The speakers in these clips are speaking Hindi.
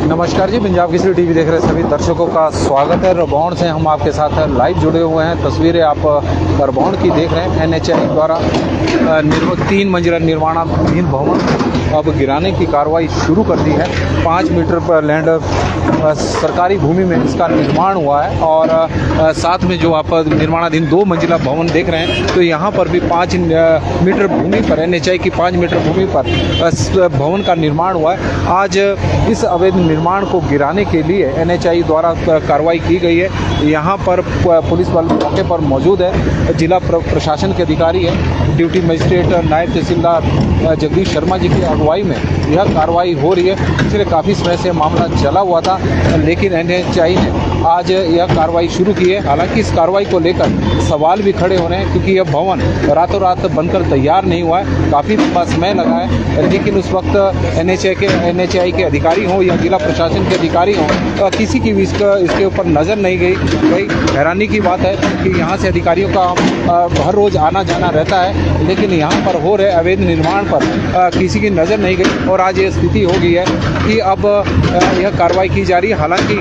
नमस्कार जी, पंजाब केसरी टीवी देख रहे सभी दर्शकों का स्वागत है। रबौन से हम आपके साथ लाइव जुड़े हुए हैं। तस्वीरें आप रबौन की देख रहे हैं। एनएचआई द्वारा 3 मंजिला निर्माणाधीन भवन अब गिराने की कार्रवाई शुरू कर दी है। 5 मीटर पर लैंड सरकारी भूमि में इसका निर्माण हुआ है और साथ में जो आप निर्माणाधीन 2 मंजिला भवन देख रहे हैं, तो यहाँ पर भी 5 मीटर भूमि पर एनएचआई की 5 मीटर भूमि पर भवन का निर्माण हुआ है। आज इस अवैध निर्माण को गिराने के लिए एनएचआई द्वारा कार्रवाई की गई है। यहाँ पर पुलिस बल मौके पर मौजूद है। जिला प्रशासन के अधिकारी है, ड्यूटी मजिस्ट्रेट नायब तहसीलदार जगदीश शर्मा जी की अगुवाई में यह कार्रवाई हो रही है। पिछले काफ़ी समय से मामला चला हुआ था, लेकिन एनएचआई ने आज यह कार्रवाई शुरू की है। हालांकि इस कार्रवाई को लेकर सवाल भी खड़े हो रहे हैं, क्योंकि यह भवन रातों रात बनकर तैयार नहीं हुआ है, काफ़ी समय लगा है। लेकिन उस वक्त एनएचआई के अधिकारी हों या जिला प्रशासन के अधिकारी हों, किसी की भी इसके ऊपर नज़र नहीं गई। हैरानी की बात है कि यहाँ से अधिकारियों का हर रोज़ आना जाना रहता है, लेकिन यहाँ पर हो रहे अवैध निर्माण पर किसी की नज़र नहीं गई और आज ये स्थिति हो गई है कि अब यह कार्रवाई की जा रही है। हालांकि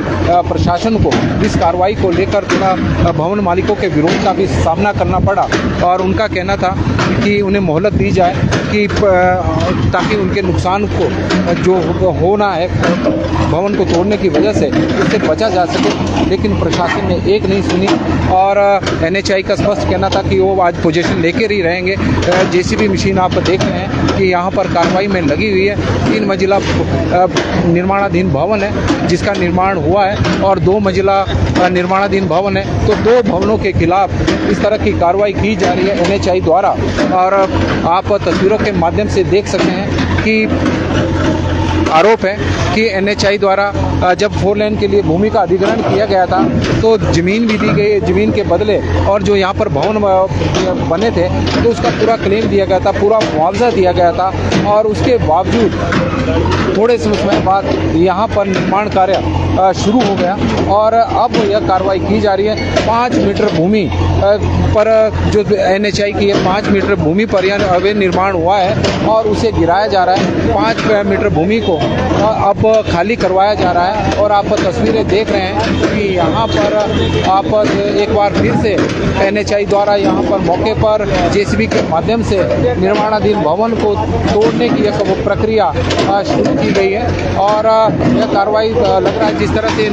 प्रशासन को इस कार्रवाई को लेकर थोड़ा भवन मालिकों के विरोध का भी सामना करना पड़ा और उनका कहना था कि उन्हें मोहलत दी जाए कि ताकि उनके नुकसान को जो होना है भवन को तोड़ने की वजह से उससे बचा जा सके। लेकिन प्रशासन ने एक नहीं सुनी और एनएचआई का स्पष्ट कहना था कि वो आज पोजीशन लेकर ही रहेंगे। जेसीबी मशीन आप देख रहे हैं कि यहाँ पर कार्रवाई में लगी हुई है। 3 मंजिला निर्माणाधीन भवन है जिसका निर्माण हुआ है और 2 मंजिला निर्माणाधीन भवन है। तो 2 भवनों के खिलाफ इस तरह की कार्रवाई की जा रही है एनएचआई द्वारा। और आप तस्वीरों के माध्यम से देख सकते हैं कि आरोप है कि एनएचआई द्वारा जब 4 लेन के लिए भूमि का अधिग्रहण किया गया था तो ज़मीन भी दी गई, ज़मीन के बदले और जो यहाँ पर भवन बने थे तो उसका पूरा क्लेम दिया गया था, पूरा मुआवजा दिया गया था। और उसके बावजूद थोड़े से समय बाद यहाँ पर निर्माण कार्य शुरू हो गया और अब यह कार्रवाई की जा रही है। 5 मीटर भूमि पर जो एनएचआई की है, 5 मीटर भूमि पर यह अवैध निर्माण हुआ है और उसे गिराया जा रहा है। 5 मीटर भूमि को अब खाली करवाया जा रहा है और आप तस्वीरें देख रहे हैं कि यहाँ पर आप एक बार फिर से एनएचआई द्वारा यहाँ पर मौके पर जेसीबी के माध्यम से निर्माणाधीन भवन को तोड़ने की एक प्रक्रिया शुरू की गई है। और यह कार्रवाई लग रहा है जिस तरह से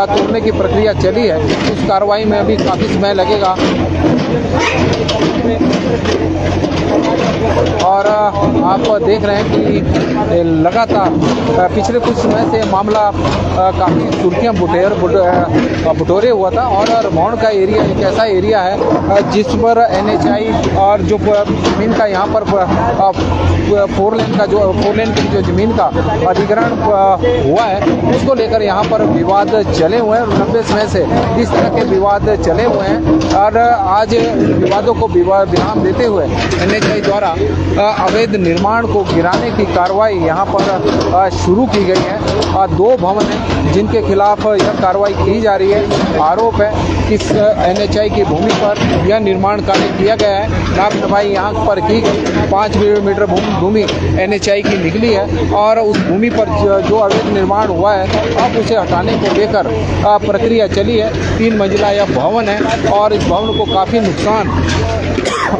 तोड़ने की प्रक्रिया चली है उस कार्रवाई में अभी काफ़ी समय लगेगा। और आप देख रहे हैं कि लगातार पिछले कुछ समय से मामला काफ़ी सुर्खियाँ बटोरे हुआ था। और रबौन का एरिया एक ऐसा एरिया है जिस पर एनएचआई और जो ज़मीन का यहाँ पर 4 लेन की जो ज़मीन का अधिग्रहण हुआ है उसको लेकर यहाँ पर विवाद चले हुए हैं। लंबे समय से इस तरह के विवाद चले हुए हैं और आज विवादों को विराम देते हुए एनएचआई द्वारा अवैध निर्माण को गिराने की कार्रवाई यहाँ पर शुरू की गई है। 2 भवन हैं जिनके खिलाफ यह कार्रवाई की जा रही है। आरोप है कि इस एनएचआई की भूमि पर यह निर्माण कार्य किया गया है। नाप सफाई यहाँ पर की गई, 5 मीटर भूमि एनएचआई की निकली है और उस भूमि पर जो अवैध निर्माण हुआ है अब उसे हटाने को लेकर प्रक्रिया चली है। 3 मंजिला यह भवन है और इस भवन को काफ़ी नुकसान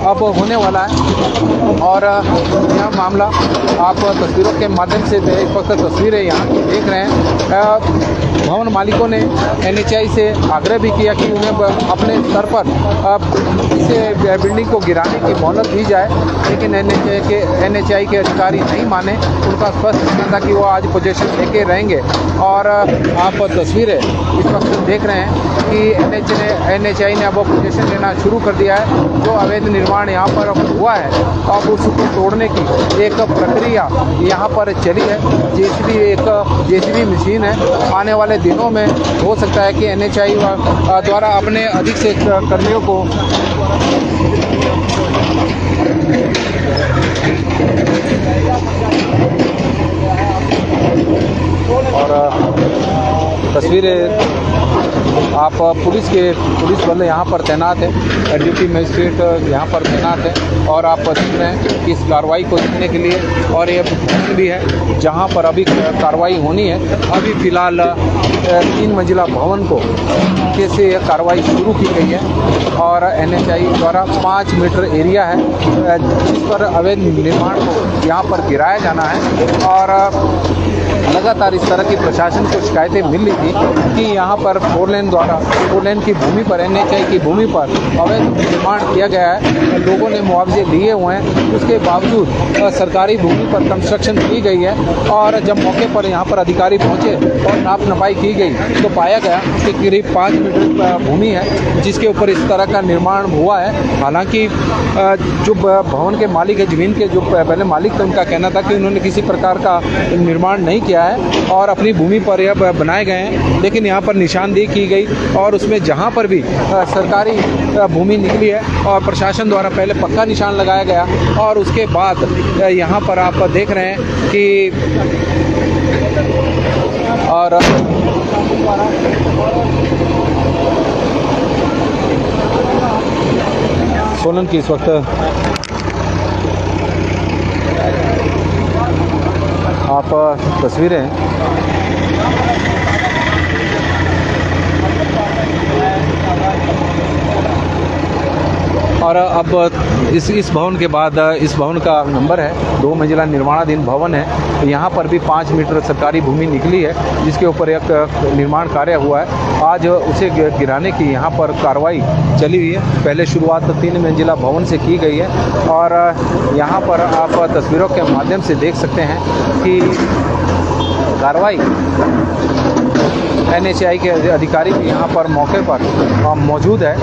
अब होने वाला है। और यह मामला आप तस्वीरों के माध्यम से एक वक्त तस्वीरें यहाँ की देख रहे हैं। भवन मालिकों ने NHAI से आग्रह भी किया कि उन्हें अपने स्तर पर इसे बिल्डिंग को गिराने की मोहलत दी जाए, लेकिन NHAI के अधिकारी नहीं माने। उनका स्पष्ट कहना था कि वो आज पोजीशन लेके रहेंगे। और आप तस्वीरें इस वक्त देख रहे हैं कि NHAI ने अब वो पोजीशन लेना शुरू कर दिया है। जो अवैध निर्माण यहाँ पर हुआ है, अब उसको तोड़ने की एक प्रक्रिया यहाँ पर चली है। JCB मशीन है। आने वाले दिनों में हो सकता है कि NHAI द्वारा अपने अधिक से कर्मियों को और तस्वीरें आप पुलिस बल यहाँ पर तैनात है, ड्यूटी मजिस्ट्रेट यहाँ पर तैनात है और आप देख रहे हैं कि इस कार्रवाई को देखने के लिए। और ये भी है जहाँ पर अभी कार्रवाई होनी है। अभी फ़िलहाल 3 मंजिला भवन को कैसे कार्रवाई शुरू की गई है और NHAI द्वारा 5 मीटर एरिया है जिस पर अवैध निर्माण को यहाँ पर गिराया जाना है। और लगातार इस तरह की प्रशासन को शिकायतें मिल रही थी कि यहाँ पर 4 लेन की भूमि पर NHAI की भूमि पर अवैध निर्माण किया गया है। लोगों ने मुआवजे लिए हुए हैं, उसके बावजूद सरकारी भूमि पर कंस्ट्रक्शन की गई है। और जब मौके पर यहाँ पर अधिकारी पहुँचे और नाप नपाई की गई तो पाया गया कि करीब 5 मीटर भूमि है जिसके ऊपर इस तरह का निर्माण हुआ है। हालांकि जो भवन के मालिक है, ज़मीन के जो पहले मालिक थे, उनका कहना था कि उन्होंने किसी प्रकार का निर्माण नहीं किया है और अपनी भूमि पर यह बनाए गए हैं। लेकिन यहाँ पर निशानदेही की गई और उसमें जहाँ पर भी सरकारी भूमि निकली है और प्रशासन द्वारा पहले पक्का निशान लगाया गया और उसके बाद यहाँ पर आप देख रहे हैं कि और सोलन की इस वक्त आप तस्वीरें और अब इस भवन के बाद इस भवन का नंबर है 2 मंजिला निर्माणाधीन भवन है। यहाँ पर भी 5 मीटर सरकारी भूमि निकली है जिसके ऊपर एक निर्माण कार्य हुआ है। आज उसे गिराने की यहाँ पर कार्रवाई चली हुई है। पहले शुरुआत 3 मंजिला भवन से की गई है और यहाँ पर आप तस्वीरों के माध्यम से देख सकते हैं कि कार्रवाई NHAI के अधिकारी भी यहाँ पर मौके पर मौजूद है।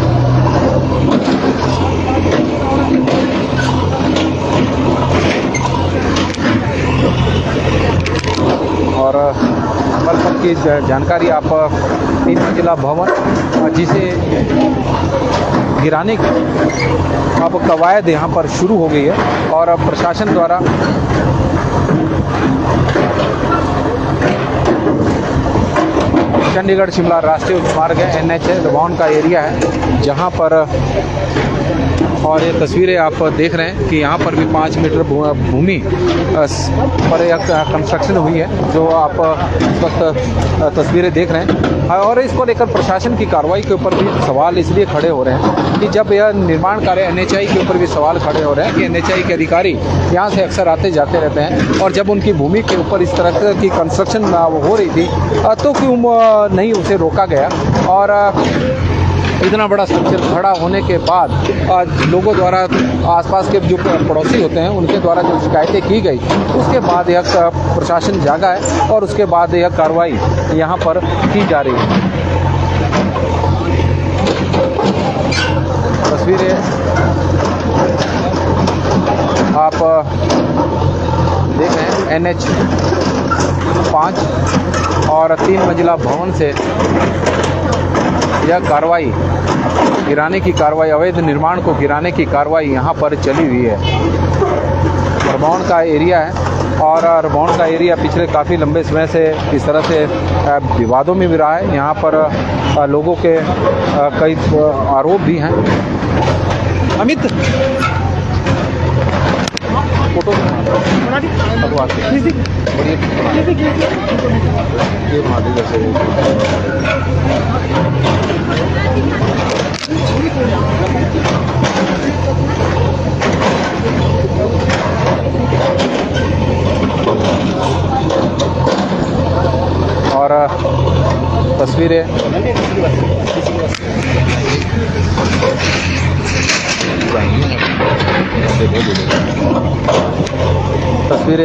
और पल की जानकारी आप 3 मंजिला भवन जिसे गिराने की अब कवायद यहाँ पर शुरू हो गई है और प्रशासन द्वारा चंडीगढ़ शिमला राष्ट्रीय उच्च मार्ग है, NH रवान का एरिया है जहाँ पर। और ये तस्वीरें आप देख रहे हैं कि यहाँ पर भी 5 मीटर भूमि पर एक कंस्ट्रक्शन हुई है जो आप इस वक्त तस्वीरें देख रहे हैं। और इसको लेकर प्रशासन की कार्रवाई के ऊपर भी सवाल इसलिए खड़े हो रहे हैं कि जब यह निर्माण कार्य NHAI के ऊपर भी सवाल खड़े हो रहे हैं कि NHAI के अधिकारी यहाँ से अक्सर आते जाते रहते हैं और जब उनकी भूमि के ऊपर इस तरह की कंस्ट्रक्शन हो रही थी तो क्यों नहीं उसे रोका गया। और इतना बड़ा स्ट्रक्चर खड़ा होने के बाद लोगों द्वारा आसपास के जो पड़ोसी होते हैं उनके द्वारा जो शिकायतें की गई उसके बाद यह प्रशासन जागा है और उसके बाद यह कार्रवाई यहाँ पर की जा रही है। तस्वीरें आप देख रहे हैं NH 5 और 3 मंजिला भवन से यह कार्रवाई गिराने की कार्रवाई, अवैध निर्माण को गिराने की कार्रवाई यहाँ पर चली हुई है। रबाउन का एरिया है और रबाउन का एरिया पिछले काफ़ी लंबे समय से इस तरह से विवादों में भी रहा है। यहाँ पर लोगों के कई आरोप भी हैं। अमित फोटो और तस्वीरें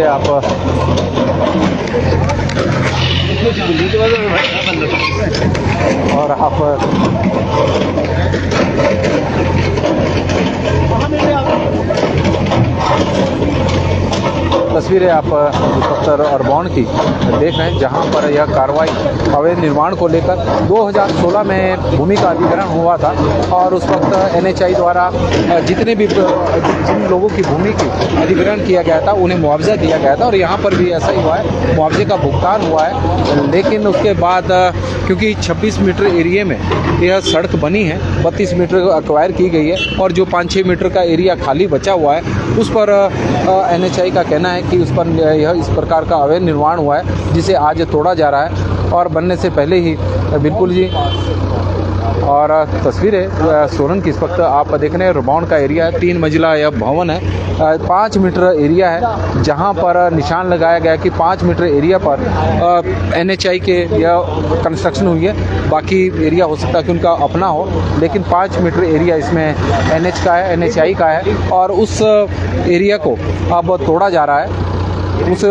आप और आप तस्वीरें आप इंस्पेक्टर अरबॉन की देख रहे हैं, जहां पर यह कार्रवाई अवैध निर्माण को लेकर 2016 में भूमि का अधिग्रहण हुआ था और उस वक्त NHI द्वारा जितने भी जिन लोगों की भूमि की अधिग्रहण किया गया था उन्हें मुआवजा दिया गया था और यहाँ पर भी ऐसा ही हुआ है, मुआवजे का भुगतान हुआ है। लेकिन उसके बाद क्योंकि 26 मीटर एरिया में यह सड़क बनी है, 32 मीटर एक्वायर की गई है और जो 5-6 मीटर का एरिया खाली बचा हुआ है उस पर NHI का कहना है कि उस पर यह इस प्रकार का अवैध निर्माण हुआ है जिसे आज तोड़ा जा रहा है और बनने से पहले ही बिल्कुल जी। और तस्वीरें सोलन की इस वक्त आप देख रहे हैं, रबाउन का एरिया है, 3 मंजिला यह भवन है, 5 मीटर एरिया है जहां पर निशान लगाया गया कि 5 मीटर एरिया पर NHI के यह कंस्ट्रक्शन हुई है। बाकी एरिया हो सकता है कि उनका अपना हो, लेकिन 5 मीटर एरिया इसमें NH का है, NHI का है और उस एरिया को अब तोड़ा जा रहा है, उस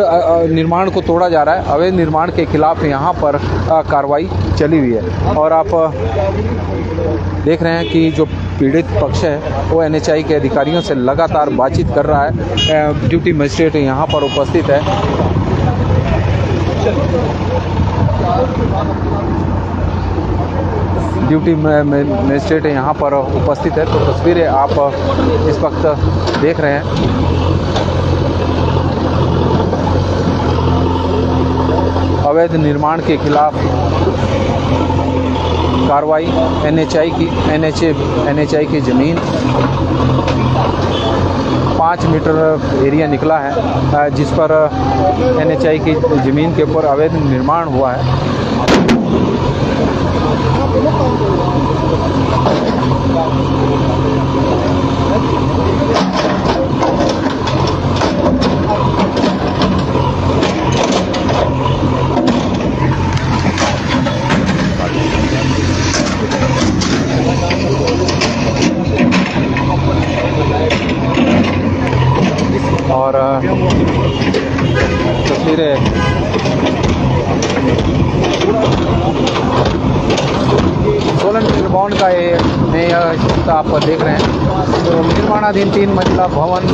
निर्माण को तोड़ा जा रहा है। अवैध निर्माण के खिलाफ यहाँ पर कार्रवाई चली हुई है और आप देख रहे हैं कि जो पीड़ित पक्ष है वो NHI के अधिकारियों से लगातार बातचीत कर रहा है। ड्यूटी मजिस्ट्रेट यहाँ पर उपस्थित है। ड्यूटी मजिस्ट्रेट यहाँ पर उपस्थित है। तो तस्वीरें आप इस वक्त देख रहे हैं, अवैध निर्माण के खिलाफ कार्रवाई NHI की ज़मीन 5 मीटर एरिया निकला है जिस पर NHI की ज़मीन के ऊपर अवैध निर्माण हुआ है। और तस्वीरें सोलन निर्माण का ये आप देख रहे हैं। तो निर्माणाधीन 3 मंजिला भवन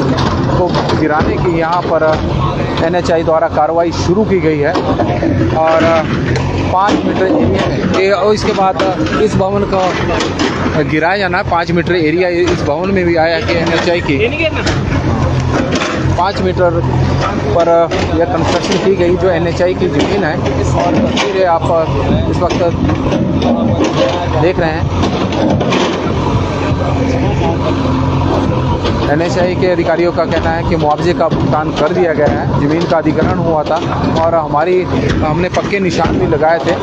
को गिराने की यहाँ पर NHI द्वारा कार्रवाई शुरू की गई है और 5 मीटर एरिया में और इसके बाद इस भवन को गिराया जाना है। 5 मीटर एरिया इस भवन में भी आया कि NHI की 5 मीटर पर यह कंस्ट्रक्शन की गई जो NHI की ज़मीन है। और तस्वीरें आप इस वक्त देख रहे हैं, NHI के अधिकारियों का कहना है कि मुआवजे का भुगतान कर दिया गया है। ज़मीन का अधिग्रहण हुआ था और हमने पक्के निशान भी लगाए थे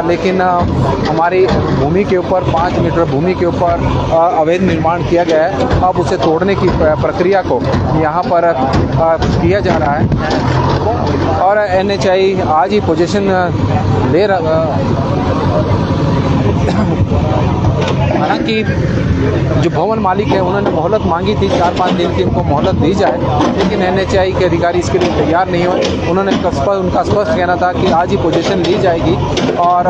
लेकिन हमारी भूमि के ऊपर 5 मीटर भूमि के ऊपर अवैध निर्माण किया गया है। अब उसे तोड़ने की प्रक्रिया को यहाँ पर किया जा रहा है और NHI आज ही पोजीशन ले रहा। हालांकि जो भवन मालिक है उन्होंने मोहलत मांगी थी, 4-5 दिन की उनको मोहलत दी जाए, लेकिन NHI के अधिकारी इसके लिए तैयार नहीं हुए। उन्होंने उनका स्पष्ट कहना था कि आज ही पोजीशन ली जाएगी और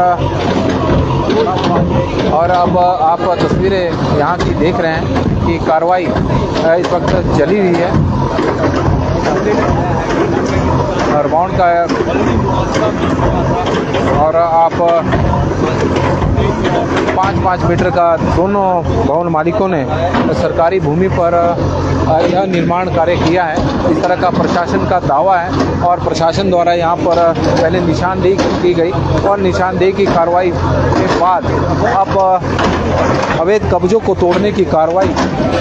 अब आप तस्वीरें यहाँ की देख रहे हैं कि कार्रवाई इस वक्त चली हुई है और बाउंड का है और आप 5-5 मीटर का दोनों भवन मालिकों ने सरकारी भूमि पर यह निर्माण कार्य किया है। इस तरह का प्रशासन का दावा है और प्रशासन द्वारा यहाँ पर पहले निशानदेही की गई और निशानदेही की कार्रवाई के बाद अब अवैध कब्जों को तोड़ने की कार्रवाई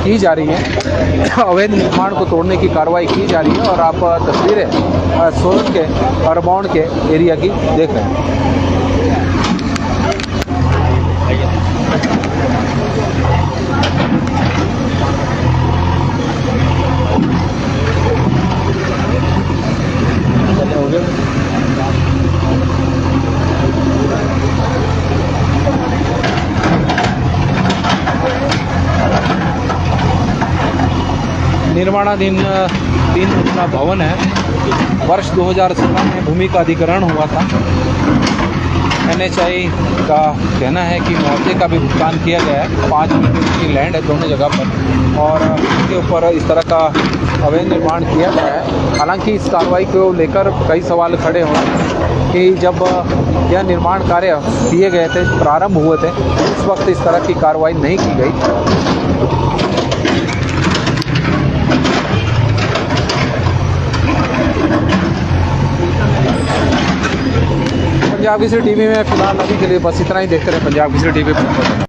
की जा रही है, अवैध निर्माण को तोड़ने की कार्रवाई की जा रही है। और आप तस्वीरें सोलन के अरबाउंड के एरिया की देख रहे हैं। निर्माणाधीन 3 मंजिला भवन है। वर्ष 2016 में भूमि का अधिग्रहण हुआ था। NHAI का कहना है कि मुआवजे का भी भुगतान किया गया है। 5 मीटर की लैंड है दोनों जगह पर और इसके ऊपर इस तरह का अवैध निर्माण किया गया है। हालांकि इस कार्रवाई को लेकर कई सवाल खड़े हुए हैं कि जब यह निर्माण कार्य किए गए थे, प्रारंभ हुए थे, उस वक्त इस तरह की कार्रवाई नहीं की गई। पंजाब केसरी टीवी में फिलहाल अभी के लिए बस इतना ही। देखते रहे पंजाब केसरी टीवी पर।